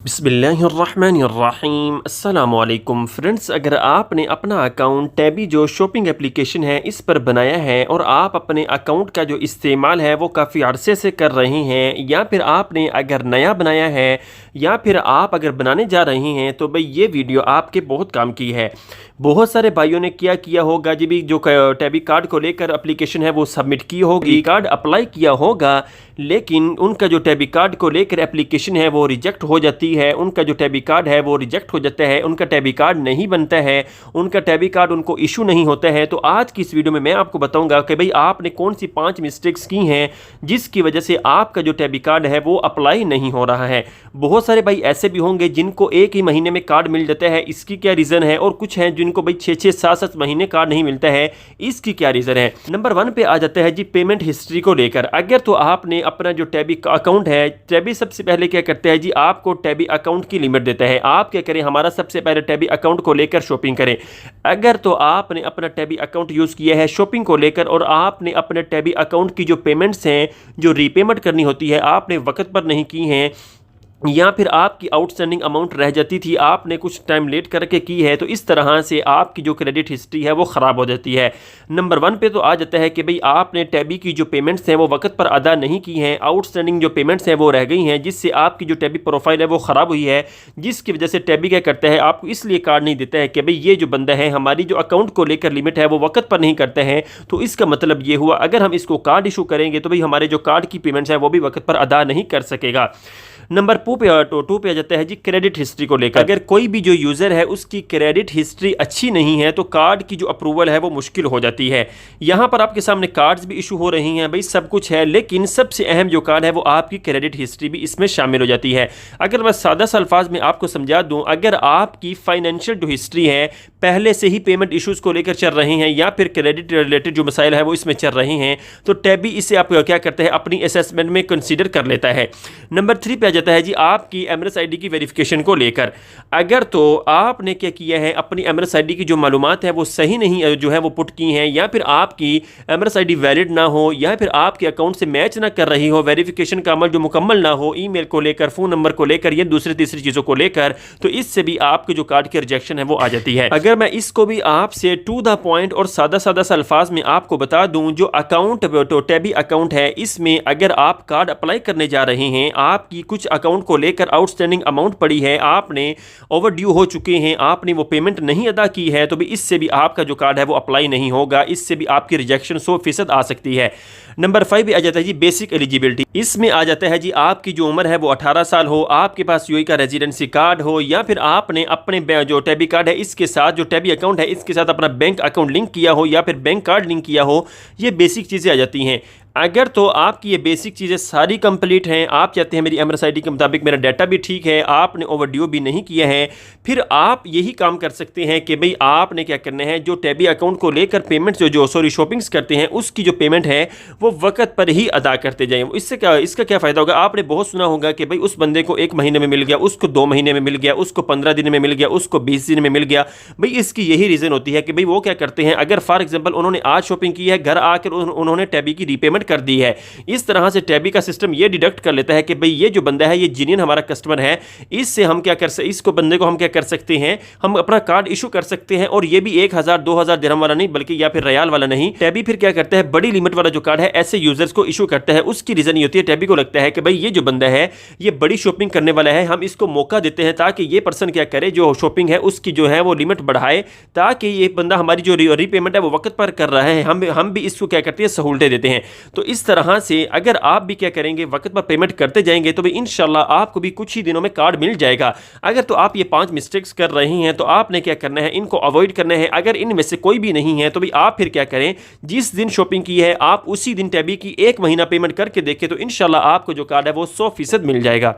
बिस्मिल्लाहिर्रहमानिर्रहीम अस्सलामुअलैकुम फ्रेंड्स, अगर आपने अपना अकाउंट टैबी जो शॉपिंग एप्लीकेशन है इस पर बनाया है और आप अपने अकाउंट का जो इस्तेमाल है वो काफ़ी अरसे से कर रहे हैं, या फिर आपने अगर नया बनाया है या फिर आप अगर बनाने जा रहे हैं, तो भाई ये वीडियो आपके बहुत काम की है। बहुत सारे भाइयों ने क्या किया होगा जी, भी जो टैबी कार्ड को लेकर एप्लीकेशन है वो सबमिट की होगी, कार्ड अप्लाई किया होगा, लेकिन उनका जो टैबी कार्ड को लेकर एप्लीकेशन है वो रिजेक्ट हो जाती है, उनका जो टैबी कार्ड है वो रिजेक्ट हो जाता है, उनका टैबी कार्ड नहीं बनता है, उनका टैबी कार्ड उनको इशू नहीं होता है। तो आज की इस वीडियो में मैं आपको बताऊंगा कि भाई आपने कौन सी 5 मिस्टेक्स की हैं जिसकी वजह से आपका जो टैबी कार्ड है वो अप्लाई नहीं हो रहा है। बहुत सारे भाई ऐसे भी होंगे जिनको एक ही महीने में कार्ड मिल जाता है, इसकी क्या रीज़न है, और कुछ हैं जिनको भाई 6-6 7-7 महीने कार्ड नहीं मिलता है, इसकी क्या रीज़न है। नंबर 1 पे आ जाता है जी पेमेंट हिस्ट्री को लेकर। अगर तो आपने अपना जो टैबी अकाउंट है, टैबी सबसे पहले क्या करता है जी, आपको टैबी अकाउंट की लिमिट देता है। आप क्या करें, हमारा सबसे पहले टैबी अकाउंट को लेकर शॉपिंग करें। अगर तो आपने अपना टैबी अकाउंट यूज़ किया है शॉपिंग को लेकर और आपने अपने टैबी अकाउंट की जो पेमेंट्स हैं, जो रीपेमेंट करनी होती है, आपने वक्त पर नहीं की हैं, या फिर आपकी आउटस्टैंडिंग अमाउंट रह जाती थी, आपने कुछ टाइम लेट करके की है, तो इस तरह से आपकी जो क्रेडिट हिस्ट्री है वो ख़राब हो जाती है। नंबर 1 पे तो आ जाता है कि भाई आपने टैबी की जो पेमेंट्स हैं वो वक्त पर अदा नहीं की हैं, आउटस्टैंडिंग जो पेमेंट्स हैं वो रह गई हैं, जिससे आपकी जो टैबी प्रोफाइल है वो ख़राब हुई है, जिसकी वजह से टैबी क्या करता है, आपको इसलिए कार्ड नहीं देता है कि भाई ये जो बंदा है हमारी जो अकाउंट को लेकर लिमिट है वो वक्त पर नहीं करता है। तो इसका मतलब ये हुआ, अगर हम इसको कार्ड इशू करेंगे तो भाई हमारे जो कार्ड की पेमेंट्स हैं वो भी वक्त पर अदा नहीं कर सकेगा। नंबर 2 पे आ जाता है जी क्रेडिट हिस्ट्री को लेकर। अगर कोई भी जो यूज़र है उसकी क्रेडिट हिस्ट्री अच्छी नहीं है तो कार्ड की जो अप्रूवल है वो मुश्किल हो जाती है। यहाँ पर आपके सामने कार्ड्स भी इशू हो रही हैं, भाई सब कुछ है, लेकिन सबसे अहम जो कार्ड है वो आपकी क्रेडिट हिस्ट्री भी इसमें शामिल हो जाती है। अगर मैं सादा सा अल्फाज में आपको समझा दूँ, अगर आपकी फाइनेंशियल जो हिस्ट्री है, पहले से ही पेमेंट इशूज़ को लेकर चल रहे हैं या फिर क्रेडिट रिलेटेड जो मसाइल है वो इसमें चल रहे हैं, तो टैबी इसे आप क्या करता है, अपनी असेसमेंट में कंसीडर कर लेता है। नंबर 3 पे जाता है जी आपकी एमरेस आईडी की वेरिफिकेशन को लेकर। अगर तो आपने क्या किया है, अपनी एमरेस आईडी की जो मालूमात है वो सही नहीं जो है वो पुट की हैं, या फिर आपकी एमरेस आईडी वैलिड ना हो, या फिर आपके अकाउंट से मैच ना कर रही हो, वेरिफिकेशन का अमल जो मुकम्मल ना हो, ईमेल को लेकर, फ़ोन नंबर को लेकर, या दूसरी तीसरी चीज़ों को लेकर, तो इससे भी आपके जो कार्ड की रिजेक्शन है वो आ जाती है। अगर मैं इसको भी आपसे टू द पॉइंट और सादा सादा सा अल्फाज में आपको बता दूं, जो अकाउंट तो टैबी अकाउंट है, इसमें अगर आप कार्ड अप्लाई करने जा रहे हैं, आपकी कुछ अकाउंट को लेकर आउटस्टैंडिंग अमाउंट पड़ी है, आपने ओवरड्यू हो चुके हैं, आपने वो पेमेंट नहीं अदा की है, तो भी इससे भी आपका जो कार्ड है वो अप्लाई नहीं होगा, इससे भी आपकी रिजेक्शन 100% आ सकती है। नंबर 5 पे आ जाता है जी बेसिक एलिजिबिलिटी। इसमें आ जाता है जी आपकी जो उम्र है वो 18 साल हो, आपके पास यूएई का रेजिडेंसी कार्ड हो, या फिर आपने अपने जो टैबी कार्ड है इसके साथ, जो टैबी अकाउंट है इसके साथ अपना बैंक अकाउंट लिंक किया हो, या फिर बैंक कार्ड लिंक किया हो। ये बेसिक चीज़ें आ जाती हैं। अगर तो आपकी ये बेसिक चीज़ें सारी कंप्लीट हैं, आप चाहते हैं मेरी एमरेस आईडी के मुताबिक मेरा डाटा भी ठीक है, आपने ओवरड्यू भी नहीं किया है, फिर आप यही काम कर सकते हैं कि भाई आपने क्या करना है, जो टैबी अकाउंट को लेकर पेमेंट शॉपिंग्स करते हैं उसकी जो पेमेंट है वो वक्त पर ही अदा करते जाएं। इससे क्या, इसका क्या फ़ायदा होगा, आपने बहुत सुना होगा कि भाई उस बंदे को 1 महीने में मिल गया, उसको 2 महीने में मिल गया, उसको 15 दिन में मिल गया, उसको 20 दिन में मिल गया। भाई इसकी यही रीज़न होती है कि भाई वो क्या करते हैं, अगर फॉर एग्जाम्पल उन्होंने आज शॉपिंग की है, घर आकर उन्होंने टैबी की रीपेमेंट कर दी है, इस तरह से टैबी का सिस्टम ये डिडक्ट कर लेता है कि भाई ये जो बंदा है ये जेन्युइन हमारा कस्टमर है, इससे हम क्या कर सकते, इसको बंदे को हम क्या कर सकते हैं, हम अपना कार्ड इशू कर सकते हैं, और ये भी 1000-2000 दिरहम वाला नहीं, बल्कि या फिर रियाल वाला नहीं। टैबी फिर क्या करता है, बड़ी लिमिट वाला जो कार्ड है ऐसे यूजर्स को इशू करता है। उसकी रीजन ये होती है, टैबी को लगता है कि भाई ये जो बंदा है ये बड़ी शॉपिंग करने वाला है, हम इसको मौका देते हैं ताकि ये पर्सन क्या करे, जो शॉपिंग है उसकी जो है वो लिमिट बढ़ाए, ताकि ये बंदा हमारी जो रीपेमेंट है वो वक्त पर कर रहा है, हम भी इसको क्या करते हैं, सहूलतें देते हैं। तो इस तरह से अगर आप भी क्या करेंगे, वक्त पर पेमेंट करते जाएंगे, तो भाई इंशाल्लाह आपको भी कुछ ही दिनों में कार्ड मिल जाएगा। अगर तो आप ये 5 मिस्टेक्स कर रहे हैं तो आपने क्या करना है, इनको अवॉइड करना है। अगर इनमें से कोई भी नहीं है तो भाई आप फिर क्या करें, जिस दिन शॉपिंग की है आप उसी दिन टैबी की 1 महीना पेमेंट करके देखें, तो इंशाल्लाह आपको जो कार्ड है वो 100% मिल जाएगा।